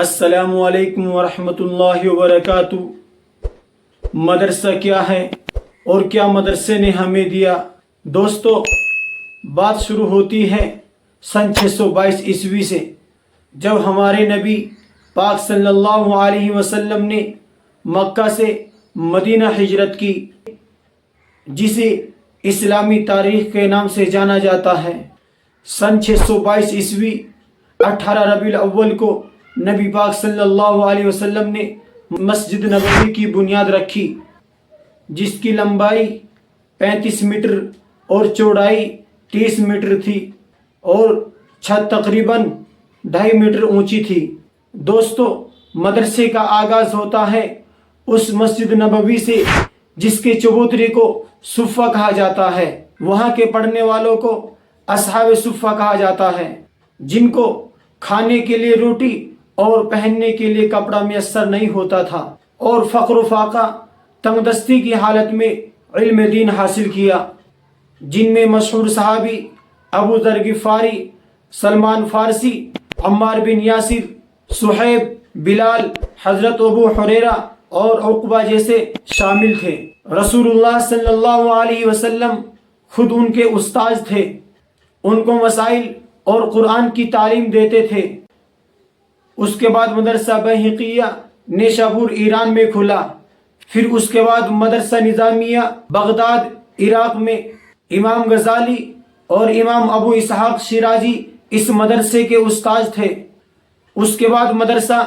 السلام علیکم ورحمۃ اللہ وبرکاتہ۔ مدرسہ کیا ہے اور کیا مدرسے نے ہمیں دیا؟ دوستو، بات شروع ہوتی ہے سن 622 عیسوی سے، جب ہمارے نبی پاک صلی اللہ علیہ وسلم نے مکہ سے مدینہ ہجرت کی، جسے اسلامی تاریخ کے نام سے جانا جاتا ہے۔ سن 622 عیسوی 18 ربیع الاول کو نبی پاک صلی اللہ علیہ وسلم نے مسجد نبوی کی بنیاد رکھی، جس کی لمبائی 35 میٹر اور چوڑائی 30 میٹر تھی اور چھت تقریباً 2.5 میٹر اونچی تھی۔ دوستو، مدرسے کا آغاز ہوتا ہے اس مسجد نبوی سے جس کے چبوترے کو صفہ کہا جاتا ہے۔ وہاں کے پڑھنے والوں کو اصحاب صفہ کہا جاتا ہے، جن کو کھانے کے لیے روٹی اور پہننے کے لیے کپڑا میسر نہیں ہوتا تھا، اور فقر و فاقہ تنگ دستی کی حالت میں علم دین حاصل کیا، جن میں مشہور صحابی ابو ذر غفاری، سلمان فارسی، عمار بن یاسر، صہیب، بلال، حضرت ابو ہریرہ اور عقبہ جیسے شامل تھے۔ رسول اللہ صلی اللہ علیہ وسلم خود ان کے استاذ تھے، ان کو مسائل اور قرآن کی تعلیم دیتے تھے۔ اس کے بعد مدرسہ بیہقیہ نیشابور ایران میں کھلا، پھر اس کے بعد مدرسہ نظامیہ بغداد عراق میں۔ امام غزالی اور امام ابو اسحاق شیرازی اس مدرسے کے استاذ تھے۔ اس کے بعد مدرسہ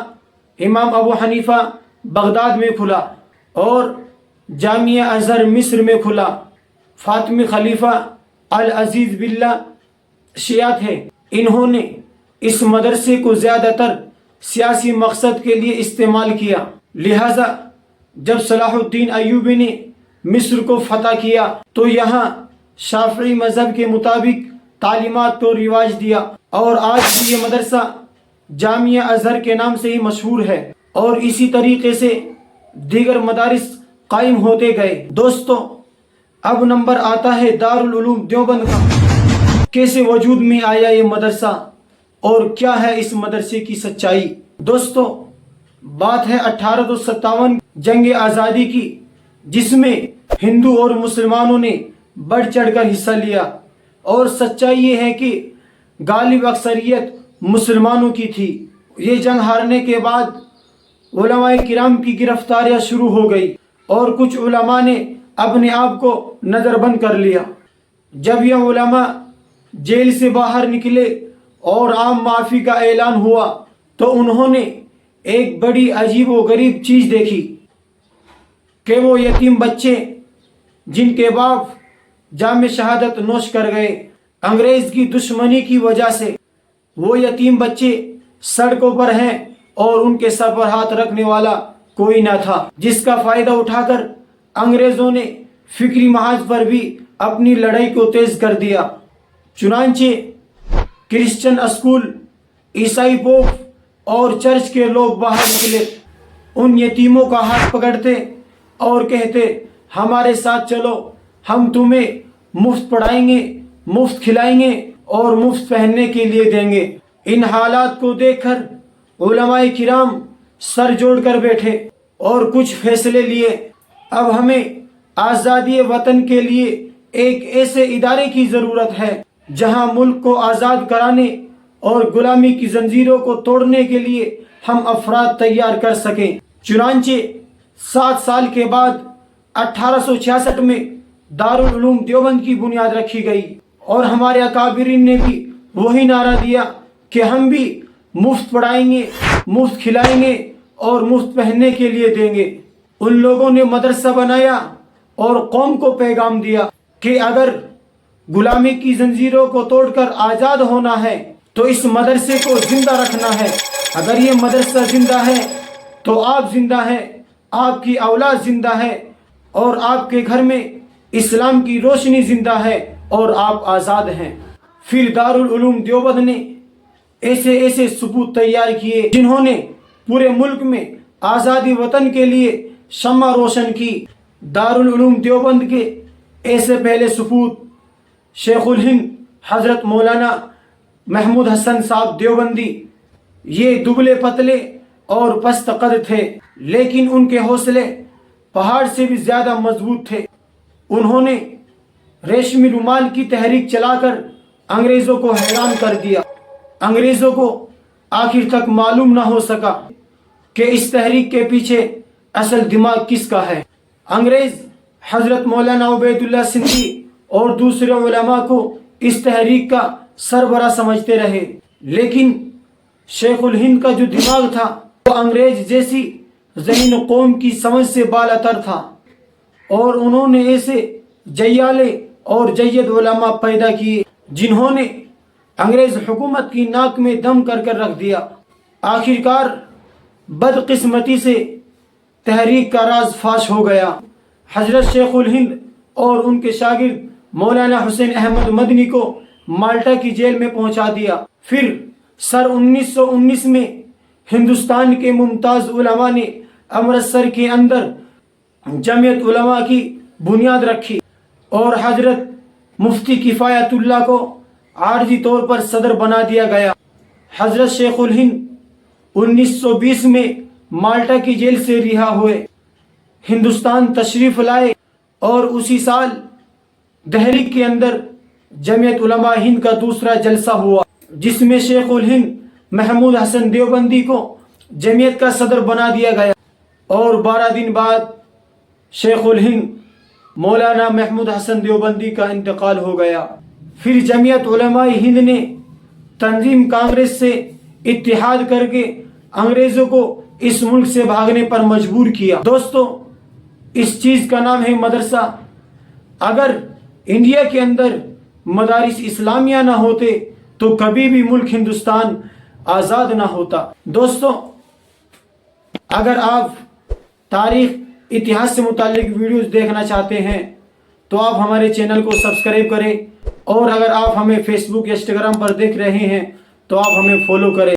امام ابو حنیفہ بغداد میں کھلا اور جامعہ ازہر مصر میں کھلا۔ فاطمی خلیفہ العزیز باللہ شیعہ تھے۔ انہوں نے اس مدرسے کو زیادہ تر سیاسی مقصد کے لیے استعمال کیا، لہذا جب صلاح الدین ایوبی نے مصر کو فتح کیا تو یہاں شافعی مذہب کے مطابق تعلیمات کو رواج دیا، اور آج بھی یہ مدرسہ جامعہ ازہر کے نام سے ہی مشہور ہے، اور اسی طریقے سے دیگر مدارس قائم ہوتے گئے۔ دوستو، اب نمبر آتا ہے دارالعلوم دیوبند کا۔ کیسے وجود میں آیا یہ مدرسہ اور کیا ہے اس مدرسے کی سچائی؟ دوستو، بات ہے 1857 جنگ آزادی کی، جس میں ہندو اور مسلمانوں نے بڑھ چڑھ کر حصہ لیا، اور سچائی یہ ہے کہ غالب اکثریت مسلمانوں کی تھی۔ یہ جنگ ہارنے کے بعد علماء کرام کی گرفتاریاں شروع ہو گئی، اور کچھ علماء نے اپنے آپ کو نظر بند کر لیا۔ جب یہ علماء جیل سے باہر نکلے اور عام معافی کا اعلان ہوا تو انہوں نے ایک بڑی عجیب و غریب چیز دیکھی کہ وہ یتیم بچے جن کے باپ جام شہادت نوش کر گئے انگریز کی دشمنی کی وجہ سے، وہ یتیم بچے سڑکوں پر ہیں اور ان کے سر پر ہاتھ رکھنے والا کوئی نہ تھا، جس کا فائدہ اٹھا کر انگریزوں نے فکری محاذ پر بھی اپنی لڑائی کو تیز کر دیا۔ چنانچہ کرسچن اسکول، عیسائی پوپ اور چرچ کے لوگ باہر نکلے، ان یتیموں کا ہاتھ پکڑتے اور کہتے، ہمارے ساتھ چلو، ہم تمہیں مفت پڑھائیں گے، مفت کھلائیں گے اور مفت پہننے کے لیے دیں گے۔ ان حالات کو دیکھ کر علماء کرام سر جوڑ کر بیٹھے اور کچھ فیصلے لیے۔ اب ہمیں آزادی وطن کے لیے ایک ایسے ادارے کی ضرورت ہے جہاں ملک کو آزاد کرانے اور غلامی کی زنجیروں کو توڑنے کے لیے ہم افراد تیار کر سکیں۔ چنانچہ 7 سال کے بعد 1866 میں دارالعلوم دیوبند کی بنیاد رکھی گئی، اور ہمارے اکابرین نے بھی وہی نعرہ دیا کہ ہم بھی مفت پڑھائیں گے، مفت کھلائیں گے اور مفت پہننے کے لیے دیں گے۔ ان لوگوں نے مدرسہ بنایا اور قوم کو پیغام دیا کہ اگر غلامی کی زنجیروں کو توڑ کر آزاد ہونا ہے تو اس مدرسے کو زندہ رکھنا ہے۔ اگر یہ مدرسہ زندہ ہے تو آپ زندہ ہیں، آپ کی اولاد زندہ ہے، اور آپ کے گھر میں اسلام کی روشنی زندہ ہے اور آپ آزاد ہیں۔ پھر دارالعلوم دیوبند نے ایسے ایسے ثبوت تیار کیے جنہوں نے پورے ملک میں آزادی وطن کے لیے شمع روشن کی۔ دارالعلوم دیوبند کے ایسے پہلے ثبوت شیخ الہند حضرت مولانا محمود حسن صاحب دیوبندی، یہ دبلے پتلے اور پست قد تھے، لیکن ان کے حوصلے پہاڑ سے بھی زیادہ مضبوط تھے۔ انہوں نے ریشمی رومال کی تحریک چلا کر انگریزوں کو حیران کر دیا۔ انگریزوں کو آخر تک معلوم نہ ہو سکا کہ اس تحریک کے پیچھے اصل دماغ کس کا ہے۔ انگریز حضرت مولانا عبید اللہ سندھی اور دوسرے علماء کو اس تحریک کا سربراہ سمجھتے رہے، لیکن شیخ الہند کا جو دماغ تھا وہ انگریز جیسی ذہین قوم کی سمجھ سے بالاتر تھا، اور انہوں نے ایسے جیالے اور جید علماء پیدا کیے جنہوں نے انگریز حکومت کی ناک میں دم کر کر رکھ دیا۔ آخرکار بدقسمتی سے تحریک کا راز فاش ہو گیا۔ حضرت شیخ الہند اور ان کے شاگرد مولانا حسین احمد مدنی کو مالٹا کی جیل میں پہنچا دیا۔ پھر سن 1919 میں ہندوستان کے ممتاز علماء نے امرتسر کے اندر جمعیت علماء کی بنیاد رکھی اور حضرت مفتی کفایت اللہ کو عارضی طور پر صدر بنا دیا گیا۔ حضرت شیخ الہند 1920 میں مالٹا کی جیل سے رہا ہوئے ہندوستان تشریف لائے، اور اسی سال دہلی کے اندر جمعیت علماء ہند کا دوسرا جلسہ ہوا، جس میں شیخ الہند محمود حسن دیوبندی کو جمعیت کا صدر بنا دیا گیا، اور 12 دن بعد شیخ الہند مولانا محمود حسن دیوبندی کا انتقال ہو گیا۔ پھر جمعیت علماء ہند نے تنظیم کانگریس سے اتحاد کر کے انگریزوں کو اس ملک سے بھاگنے پر مجبور کیا۔ دوستو، اس چیز کا نام ہے مدرسہ۔ اگر انڈیا کے اندر مدارس اسلامیہ نہ ہوتے تو کبھی بھی ملک ہندوستان آزاد نہ ہوتا۔ دوستو، اگر آپ تاریخ اتہاس سے متعلق ویڈیوز دیکھنا چاہتے ہیں تو آپ ہمارے چینل کو سبسکرائب کریں، اور اگر آپ ہمیں فیس بک یا انسٹاگرام پر دیکھ رہے ہیں تو آپ ہمیں فالو کریں۔